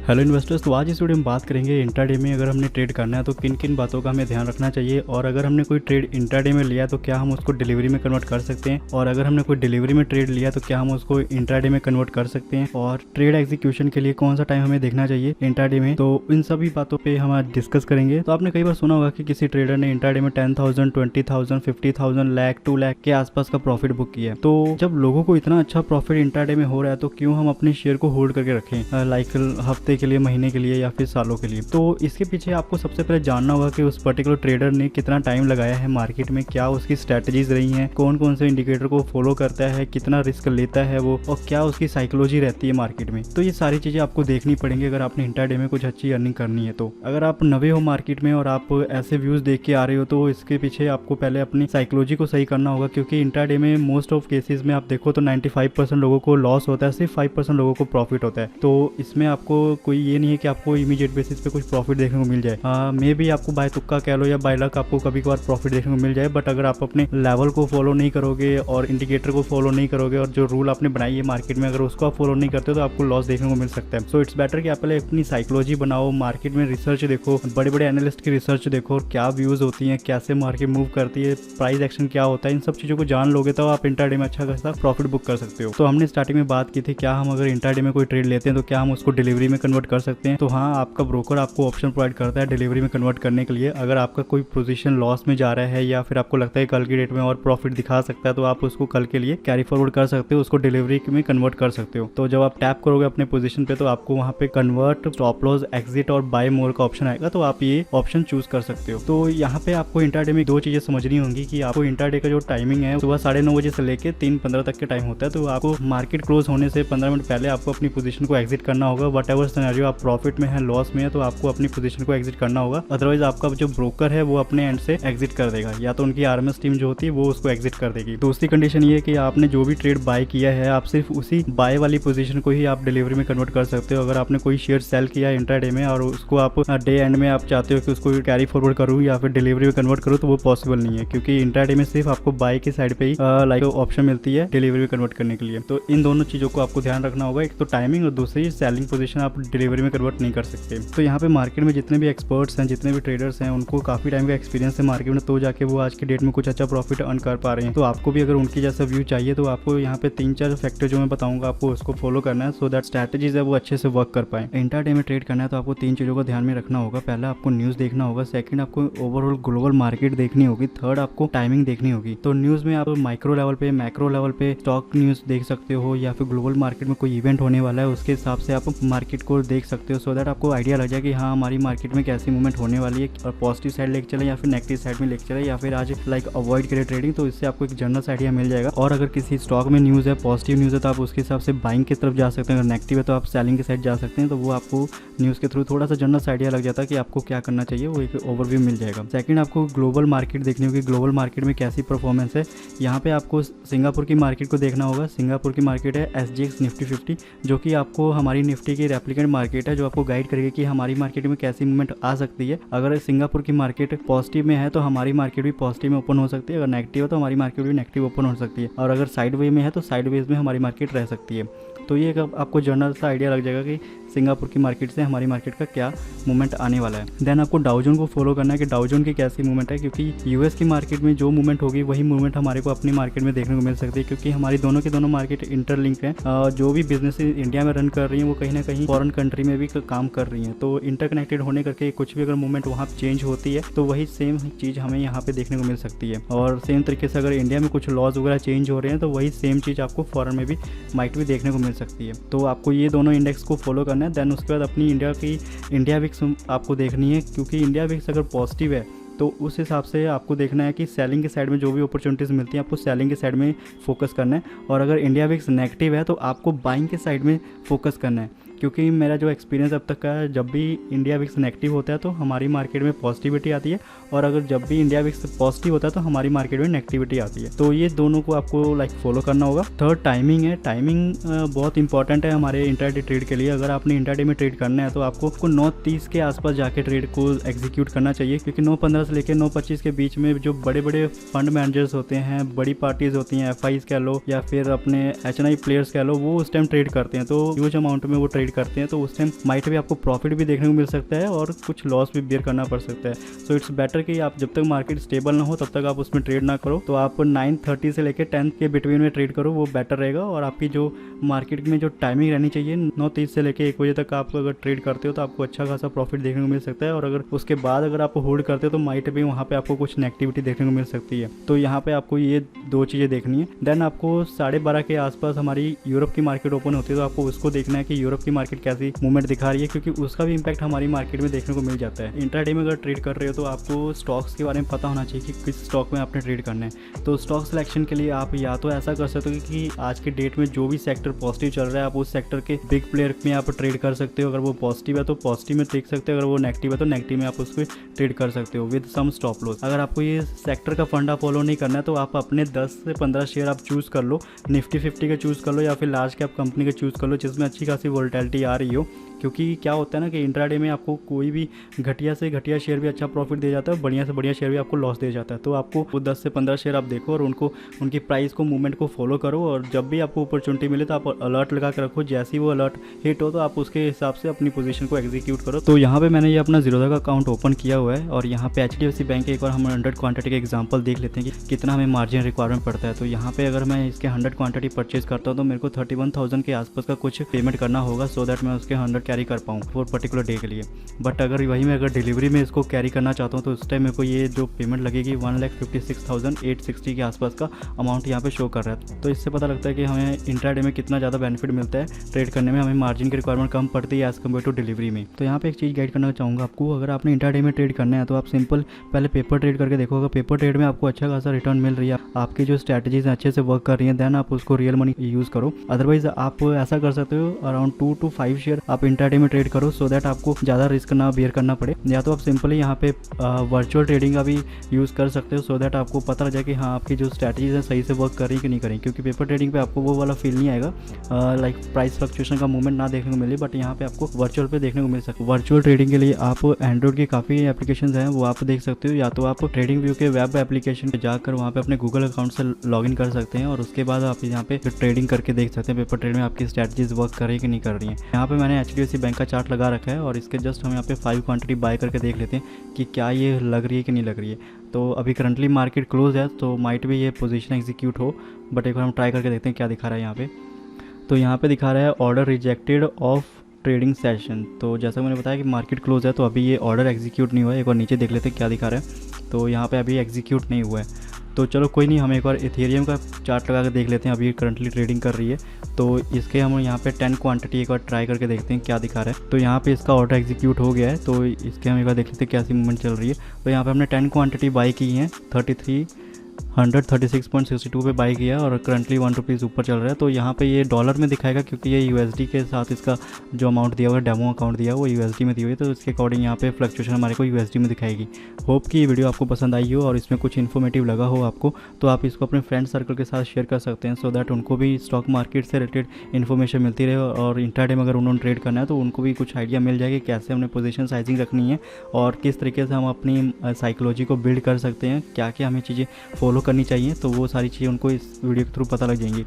Hello investors. तो आज इस वीडियो में बात करेंगे इंट्राडे में अगर हमने ट्रेड करना है तो किन किन बातों का हमें ध्यान रखना चाहिए, और अगर हमने कोई ट्रेड इंट्राडे में लिया तो क्या हम उसको डिलीवरी में कन्वर्ट कर सकते हैं, और अगर हमने कोई डिलीवरी में ट्रेड लिया तो क्या हम उसको इंट्राडे में कन्वर्ट कर सकते हैं, और ट्रेड एग्जीक्यूशन के लिए कौन सा टाइम हमें देखना चाहिए इंट्राडे में। तो इन सभी बातों पर हम आज डिस्कस करेंगे। तो आपने कई बार सुना होगा कि किसी ट्रेडर ने इंट्राडे में 10,000, 20,000, 50,000, लाख, 2 लाख के आसपास का प्रॉफिट बुक किया है। तो जब लोगों को इतना अच्छा प्रॉफिट इंट्राडे में हो रहा है तो क्यों हम अपने शेयर को होल्ड करके रखें, लाइक हफ्ते के लिए, महीने के लिए या फिर सालों के लिए। तो इसके पीछे आपको सबसे पहले जानना होगा कि उस पर्टिकुलर ट्रेडर ने कितना टाइम लगाया है मार्केट में, क्या उसकी स्ट्रेटजीज रही हैं, कौन कौन से इंडिकेटर को फॉलो करता है, कितना रिस्क लेता है वो, और क्या उसकी साइकोलॉजी रहती है मार्केट में। तो ये सारी चीजें आपको देखनी पड़ेंगी अगर आपने इंट्राडे में कुछ अच्छी अर्निंग करनी है। तो अगर आप नवे हो मार्केट में और आप ऐसे व्यूज देख के आ रहे हो तो इसके पीछे आपको पहले अपनी साइकोलॉजी को सही करना होगा, क्योंकि इंट्राडे में मोस्ट ऑफ केसेस में आप देखो तो 95% लोगों को लॉस होता है, सिर्फ 5% लोगों को प्रॉफिट होता है। तो इसमें आपको कोई ये नहीं है कि आपको इमीडिएट बेसिस पे कुछ प्रॉफिट देखने को मिल जाए। मे भी आपको बाय तुक्का कह लो या बाय लक आपको कभी कभार प्रॉफिट देखने को मिल जाए, बट अगर आप अपने लेवल को फॉलो नहीं करोगे और इंडिकेटर को फॉलो नहीं करोगे और जो रूल आपने बनाई है मार्केट में अगर उसको आप फॉलो नहीं करते हो तो आपको लॉस देखने को मिल सकता है। सो इट्स बेटर कि आप पहले अपनी साइकोलॉजी बनाओ, मार्केट में रिसर्च देखो, बड़े बड़े एनालिस्ट की रिसर्च देखो और क्या व्यूज होती है, कैसे मार्केट मूव करती है, प्राइस एक्शन क्या होता है, इन सब चीजों को जान लोगे तो आप इंट्राडे में अच्छा खासा प्रॉफिट बुक कर सकते हो। तो हमने स्टार्टिंग में बात की थी क्या हम अगर इंट्राडे में कोई ट्रेड लेते हैं तो क्या हम उसको डिलीवरी में कन्वर्ट कर सकते हैं। तो हाँ, आपका ब्रोकर आपको ऑप्शन प्रोवाइड करता है डिलीवरी में कन्वर्ट करने के लिए। अगर आपका कोई पोजीशन लॉस में जा रहा है या फिर आपको लगता है कल की डेट में और प्रॉफिट दिखा सकता है तो आप उसको कल के लिए कैरी फॉरवर्ड कर सकते हो, उसको डिलीवरी में कन्वर्ट कर सकते हो। तो जब आप टैप करोगे अपने पोजीशन पे तो आपको वहाँ पे कन्वर्ट, स्टॉप लॉस, एग्जिट और बाय मोर का ऑप्शन आएगा, तो आप ये ऑप्शन चूज कर सकते हो। तो यहाँ पे आपको इंट्राडे में दो चीजें समझनी होंगी कि आपको इंट्राडे का जो टाइमिंग है सुबह 9:30 बजे से लेकर 3:15 तक के टाइम होता है। तो आपको मार्केट क्लोज होने से 15 मिनट पहले आपको अपनी पोजीशन को एग्जिट करना होगा। वट एवर सिनेरियो, आप प्रॉफिट में है, लॉस में है, तो आपको अपनी पोजीशन को एग्जिट करना होगा। अदरवाइज आपका जो ब्रोकर है वो अपने एंड से एग्जिट कर देगा, या तो उनकी आरएमएस टीम जो होती है वो उसको एग्जिट कर देगी। दूसरी कंडीशन ये है कि आपने जो भी ट्रेड बाय किया है आप सिर्फ उसी बाय वाली पोजीशन को ही आप डिलीवरी में कन्वर्ट कर सकते हो। अगर आपने कोई शेयर सेल किया इंट्राडे में और उसको आप डे एंड में आप चाहते हो कि उसको कैरी फॉरवर्ड करूँ या फिर डिलीवरी में कन्वर्ट करूँ तो वो पॉसिबल नहीं है, क्योंकि इंट्राडे में सिर्फ आपको बाय की साइड पे ही लाइक ऑप्शन मिलती है डिलीवरी में कन्वर्ट करने के लिए। तो इन दोनों चीजों को आपको ध्यान रखना होगा, एक तो टाइमिंग और दूसरी सेलिंग पोजीशन आप डिलीवरी में कन्वर्ट नहीं कर सकते। तो यहाँ पे मार्केट में जितने भी एक्सपर्ट्स हैं, जितने भी ट्रेडर्स हैं, उनको काफी टाइम का एक्सपीरियंस है मार्केट में, तो जाके वो आज की डेट में कुछ अच्छा प्रॉफिट अर्न कर पा रहे हैं। तो आपको भी अगर उनकी जैसा व्यू चाहिए तो आपको यहाँ पे 3-4 फैक्टर जो मैं बताऊंगा आपको उसको फॉलो करना है, सो दैट स्ट्रैटेजीज है वो अच्छे से वर्क कर पाए। इंट्राडे में ट्रेड करना है तो आपको 3 चीजों को ध्यान में रखना होगा। पहला आपको न्यूज देखना होगा, सेकंड आपको ओवरऑल ग्लोबल मार्केट देखनी होगी, थर्ड आपको टाइमिंग देखनी होगी। तो न्यूज में आप माइक्रो लेवल पे, मैक्रो लेवल पे स्टॉक न्यूज देख सकते हो, या फिर ग्लोबल मार्केट में कोई इवेंट होने वाला है उसके हिसाब से आप मार्केट को देख सकते हो, सो दैट आपको आइडिया लग जाए कि हाँ हमारी मार्केट में कैसी मूवमेंट होने वाली है, और पॉजिटिव साइड लेके चले या फिर नेगेटिव साइड में लेके चले, या फिर आज लाइक अवॉइड करें ट्रेडिंग। तो इससे आपको एक जनरल आइडिया मिल जाएगा। और अगर किसी स्टॉक में न्यूज़ है, पॉजिटिव न्यूज़ है, तो आप उसके हिसाब से बाइंग की तरफ जा सकते हैं, अगर नेगेटिव है तो आप सेलिंग की साइड जा सकते हैं। तो वो आपको न्यूज़ के थ्रू थोड़ा सा जनरल आइडिया लग जाता है कि आपको क्या करना चाहिए, वो एक ओवरव्यू मिल जाएगा। सेकंड आपको ग्लोबल मार्केट देखनी होगी, ग्लोबल मार्केट में कैसी परफॉर्मेंस है। यहाँ पे आपको सिंगापुर की मार्केट को देखना होगा। सिंगापुर की मार्केट है SGX निफ्टी 50, जो कि आपको हमारी निफ्टी की रेप्लिकेंट मार्केट है, जो आपको गाइड करेगी कि हमारी मार्केट में कैसी मूवमेंट आ सकती है। अगर सिंगापुर की मार्केट पॉजिटिव में है तो हमारी मार्केट भी पॉजिटिव में ओपन हो सकती है, अगर नेगेटिव है तो हमारी मार्केट भी नेगेटिव ओपन हो सकती है, और अगर साइड वे में है तो साइड वेज में हमारी मार्केट रह सकती है। तो ये आपको जनरल सा आइडिया लग जाएगा कि सिंगापुर की मार्केट से हमारी मार्केट का क्या मूवमेंट आने वाला है। देन आपको डाउजोन को फॉलो करना है कि डाउजोन की कैसी मूवमेंट है, क्योंकि यूएस की मार्केट में जो मूवमेंट होगी वही मूवमेंट हमारे को अपनी मार्केट में देखने को मिल सकती है, क्योंकि हमारी दोनों की दोनों मार्केट इंटरलिंक है। जो भी बिजनेस इंडिया में रन कर रही है वो कहीं ना कहीं फॉरेन कंट्री में भी काम कर रही है, तो इंटरकनेक्टेड होने करके कुछ भी अगर मूवमेंट वहाँ चेंज होती है तो वही सेम चीज़ हमें यहाँ पे देखने को मिल सकती है। और सेम तरीके से अगर इंडिया में कुछ लॉज वगैरह चेंज हो रहे हैं तो वही सेम चीज़ आपको फॉरेन में भी माइट भी देखने को मिल सकती है। तो आपको ये दोनों इंडेक्स को फॉलो करना है। देन उसके बाद अपनी इंडिया विक्स आपको देखनी है, क्योंकि इंडिया विक्स अगर पॉजिटिव है तो उस हिसाब से आपको देखना है कि सेलिंग के साइड में जो भी अपॉर्चुनिटीज़ मिलती हैं आपको सेलिंग के साइड में फोकस करना है, और अगर इंडिया विक्स नेगेटिव है तो आपको बाइंग के साइड में फोकस करना है। क्योंकि मेरा जो एक्सपीरियंस अब तक का है, जब भी इंडिया विक्स नेगेटिव होता है तो हमारी मार्केट में पॉजिटिविटी आती है, और अगर जब भी इंडिया विक्स पॉजिटिव होता है तो हमारी मार्केट में नेगेटिविटी आती है। तो ये दोनों को आपको लाइक फॉलो करना होगा। थर्ड टाइमिंग है। टाइमिंग बहुत इंपॉर्टेंट है हमारे इंट्राडे ट्रेड के लिए। अगर आपने इंट्राडे में ट्रेड करना है तो आपको 9:30 के आसपास जाके ट्रेड को एग्जीक्यूट करना चाहिए, क्योंकि 9:15 से लेकर 9:25 के बीच में जो बड़े बड़े फंड मैनेजर्स होते हैं, बड़ी पार्टीज होती हैं, FIs कह लो या फिर अपने HNI प्लेयर्स कह लो, वो उस टाइम ट्रेड करते हैं, तो ह्यूज अमाउंट में वो ट्रेड करते हैं तो उस टाइम माइट भी आपको प्रॉफिट भी देखने को मिल सकता है और कुछ लॉस भी बेयर करना पड़ सकता है। सो इट्स बेटर कि आप जब तक मार्केट स्टेबल ना हो तब तक आप उसमें ट्रेड ना करो। तो आप 9:30 से लेकर 10 के बिटवीन में ट्रेड करो, वो बेटर रहेगा। और आपकी जो मार्केट में जो टाइमिंग रहनी चाहिए 9:30 से लेकर 1 बजे तक आप अगर ट्रेड करते हो तो आपको अच्छा खासा प्रॉफिट देखने को मिल सकता है। और अगर उसके बाद अगर आप होल्ड करते हो तो माइट भी वहाँ पे आपको कुछ नेगेटिविटी देखने को मिल सकती है। तो यहाँ पे आपको ये 2 चीज़ें देखनी है। देन आपको 12:30 के आसपास हमारी यूरोप की मार्केट ओपन होती है, तो आपको उसको देखना है कि यूरोप की मार्केट कैसी मूवमेंट दिखा रही है, क्योंकि उसका भी इम्पैक्ट हमारी मार्केट में देखने को मिल जाता है। इंट्राडे में अगर ट्रेड कर रहे हो तो आपको स्टॉक्स के बारे में पता होना चाहिए कि किस स्टॉक में आपने ट्रेड करना है। तो स्टॉक सिलेक्शन के लिए आप या तो ऐसा कर सकते हो कि आज के डेट में जो भी सेक्टर पॉजिटिव चल रहा है आप उस सेक्टर के बिग प्लेयर में आप ट्रेड कर सकते हो। अगर वो पॉजिटिव है तो पॉजिटिव में देख सकते हो, अगर वो नेगेटिव है तो नेगेटिव में आप उसको ट्रेड कर सकते हो विद सम स्टॉप लॉस। अगर आपको ये सेक्टर का फंडा फॉलो नहीं करना है तो आप अपने 10 से 15 शेयर आप चूज़ कर लो, निफ्टी 50 का चूज़ कर लो या फिर लार्ज कैप कंपनी का चूज़ कर लो जिसमें अच्छी खासी वोलेटिलिटी आ रही हो। क्योंकि क्या होता है ना कि इंट्राडे में आपको कोई भी घटिया से घटिया शेयर भी अच्छा प्रॉफिट दे जाता है, बढ़िया से बढ़िया शेयर भी आपको लॉस दे जाता है। तो आपको वो 10 से 15 शेयर आप देखो और उनको उनकी प्राइस को मूवमेंट को फॉलो करो, और जब भी आपको अपॉर्चुनिटी मिले तो आप अलर्ट लगा के रखो। जैसे ही वो अलर्ट हिट हो तो आप उसके हिसाब से अपनी पोजीशन को एग्जीक्यूट करो। तो यहाँ पे मैंने ये अपना जीरोधा का अकाउंट ओपन किया हुआ है और यहाँ पे HDFC बैंक के एक बार हम 100 क्वांटिटी का एग्जाम्पल देख लेते हैं कि कितना हमें मार्जिन रिक्वायरमेंट पड़ता है। तो यहाँ पे अगर मैं इसके 100 क्वांटिटी परचेज करता हूँ तो मेरे को 31,000 के आसपास का कुछ पेमेंट करना होगा, सो दैट मैं उसके 100 कैरी कर पाऊँ फॉर पर्टिकुलर डे के लिए। बट अगर वही मैं अगर डिलीवरी में इसको कैरी करना चाहता हूँ तो उस टाइम मेरे को ये जो पेमेंट लगेगी 1,56,860 के आसपास का अमाउंट यहाँ पे शो कर रहा है। तो इससे पता लगता है कि हमें इंट्राडे में कितना ज़्यादा बेनिफिट मिलता है ट्रेड करने में, हमें मार्जिन की रिक्वायरमेंट कम पड़ती है एज़ कम्पेयर टू डिलीवरी में। तो यहाँ पे एक चीज़ गाइड करना चाहूँगा आपको, अगर आपने इंट्राडे में ट्रेड करना है तो आप सिंपल पहले पेपर ट्रेड करके देखो। अगर पेपर ट्रेड में आपको अच्छा खासा रिटर्न मिल रही है, आपकी जो स्ट्रैटेजीज अच्छे से वर्क कर रही है, देन आप उसको रियल मनी यूज़ करो। अदरवाइज आप ऐसा कर सकते हो अराउंड 2 to 5 शेयर आप इंट्राडे में ट्रेड करो, सो दैट आपको ज़्यादा रिस्क ना बेयर करना पड़े। या तो आप सिंपली यहाँ पे वर्चुअल ट्रेडिंग का भी यूज़ कर सकते हो, सो दैट आपको पता लग जाए कि हाँ आपकी जो स्ट्रैटेजीज है सही से वर्क कर रही है कि नहीं कर रही। क्योंकि पेपर ट्रेडिंग पे आपको वो वाला फील नहीं आएगा, लाइक प्राइस फ्लक्चुएशन का मूवमेंट ना देखने को मिले, बट यहाँ पे आपको वर्चुअल पे देखने को मिल सकता है। वर्चुअल ट्रेडिंग के लिए आप एंड्रॉइड की काफ़ी एप्लीकेशन हैं वो आप देख सकते हो, या तो आप ट्रेडिंग व्यू के वेब एप्लीकेशन पे जाकर वहाँ पे अपने गूगल अकाउंट से लॉगिन कर सकते हैं और उसके बाद आप यहाँ पे ट्रेडिंग करके देख सकते हैं पेपर ट्रेड में आपकी स्ट्रैटेजीज वर्क कर रही है कि नहीं कर रही है। यहाँ पे मैंने HDFC बैंक का चार्ट लगा रखा है और इसके जस्ट हम यहाँ पे 5 क्वांटिटी बाय करके देख लेते हैं कि क्या ये लग रही है कि नहीं लग रही है। तो अभी करंटली मार्केट क्लोज है तो माइट भी ये पोजीशन एग्जीक्यूट हो, बट एक बार हम ट्राई करके देखते हैं क्या दिखा रहा है यहाँ पे। तो यहाँ पे दिखा रहा है order rejected of trading session. तो जैसा मैंने बताया कि मार्केट क्लोज है तो अभी ये ऑर्डर एग्जीक्यूट नहीं हुआ है। एक बार नीचे देख लेते हैं क्या दिखा रहा है। तो यहाँ पे अभी एग्जीक्यूट नहीं हुआ है, तो चलो कोई नहीं, हम एक बार इथेरियम का चार्ट लगा कर देख लेते हैं। अभी करंटली ट्रेडिंग कर रही है तो इसके हम यहाँ पे 10 क्वांटिटी एक बार ट्राई करके देखते हैं क्या दिखा रहा है। तो यहाँ पे इसका ऑर्डर एग्जीक्यूट हो गया है, तो इसके हम एक बार देख लेते हैं कैसी मूवमेंट चल रही है। तो यहाँ पे हमने 10 क्वांटिटी बाई की है, 36.62 पे बाई किया और करंटली 1 रुपीज़ ऊपर चल रहा है। तो यहाँ पे ये डॉलर में दिखाएगा क्योंकि ये USD के साथ इसका जो अमाउंट दिया हुआ है, डेमो अकाउंट दिया हुआ वो USD में दी हुई है, तो इसके अकॉर्डिंग यहाँ पे फ्लक्चुएशन हमारे को USD में दिखाएगी। होप कि ये वीडियो आपको पसंद आई हो और इसमें कुछ इन्फॉर्मेटिव लगा हो आपको, तो आप इसको अपने फ्रेंड सर्कल के साथ शेयर कर सकते हैं, सो दैट उनको भी स्टॉक मार्केट से रिलेटेड इन्फॉर्मेशन मिलती रहे। और इंट्राडे में अगर उन्होंने ट्रेड करना है तो उनको भी कुछ आइडिया मिल जाएगा कैसे हमने पोजीशन साइजिंग रखनी है और किस तरीके से हम अपनी साइकोलॉजी को बिल्ड कर सकते हैं, क्या क्या हमें चीज़ें फॉलो करनी चाहिए। तो वो सारी चीज़ें उनको इस वीडियो के थ्रू पता लग जाएंगी।